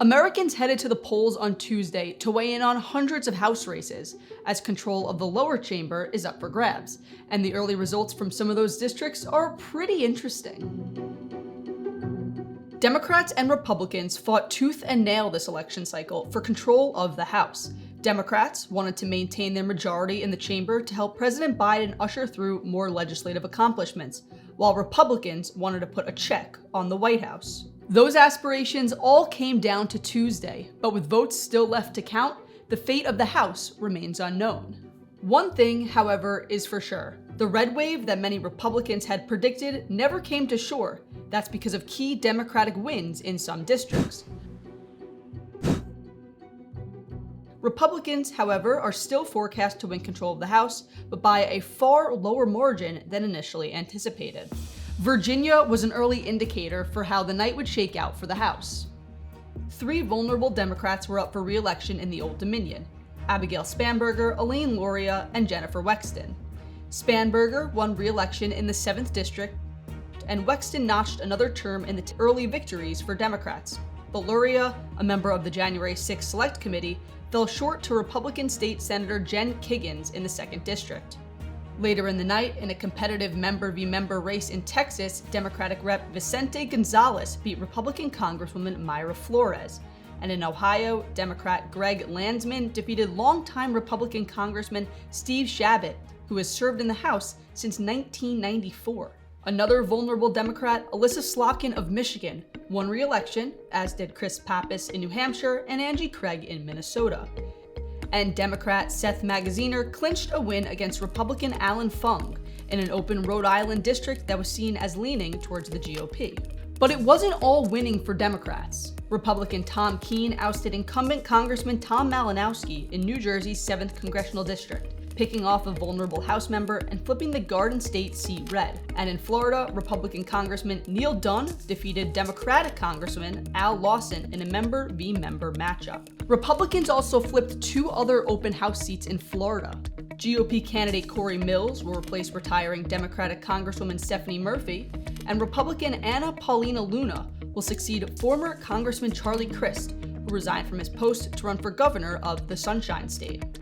Americans headed to the polls on Tuesday to weigh in on hundreds of House races, as control of the lower chamber is up for grabs, and the early results from some of those districts are pretty interesting. Democrats and Republicans fought tooth and nail this election cycle for control of the House. Democrats wanted to maintain their majority in the chamber to help President Biden usher through more legislative accomplishments, while Republicans wanted to put a check on the White House. Those aspirations all came down to Tuesday, but with votes still left to count, the fate of the House remains unknown. One thing, however, is for sure. The red wave that many Republicans had predicted never came to shore. That's because of key Democratic wins in some districts. Republicans, however, are still forecast to win control of the House, but by a far lower margin than initially anticipated. Virginia was an early indicator for how the night would shake out for the House. 3 vulnerable Democrats were up for re-election in the Old Dominion: Abigail Spanberger, Elaine Luria, and Jennifer Wexton. Spanberger won re-election in the 7th District, and Wexton notched another term in the early victories for Democrats. But Luria, a member of the January 6th Select Committee, fell short to Republican State Senator Jen Kiggans in the 2nd District. Later in the night, in a competitive member-v-member race in Texas, Democratic Rep. Vicente Gonzalez beat Republican Congresswoman Mayra Flores. And in Ohio, Democrat Greg Landsman defeated longtime Republican Congressman Steve Chabot, who has served in the House since 1994. Another vulnerable Democrat, Alyssa Slotkin of Michigan, won re-election, as did Chris Pappas in New Hampshire and Angie Craig in Minnesota. And Democrat Seth Magaziner clinched a win against Republican Alan Fung in an open Rhode Island district that was seen as leaning towards the GOP. But it wasn't all winning for Democrats. Republican Tom Keene ousted incumbent Congressman Tom Malinowski in New Jersey's 7th Congressional District, picking off a vulnerable House member and flipping the Garden State seat red. And in Florida, Republican Congressman Neil Dunn defeated Democratic Congressman Al Lawson in a member-v-member matchup. Republicans also flipped 2 other open House seats in Florida. GOP candidate Corey Mills will replace retiring Democratic Congresswoman Stephanie Murphy, and Republican Anna Paulina Luna will succeed former Congressman Charlie Crist, who resigned from his post to run for governor of the Sunshine State.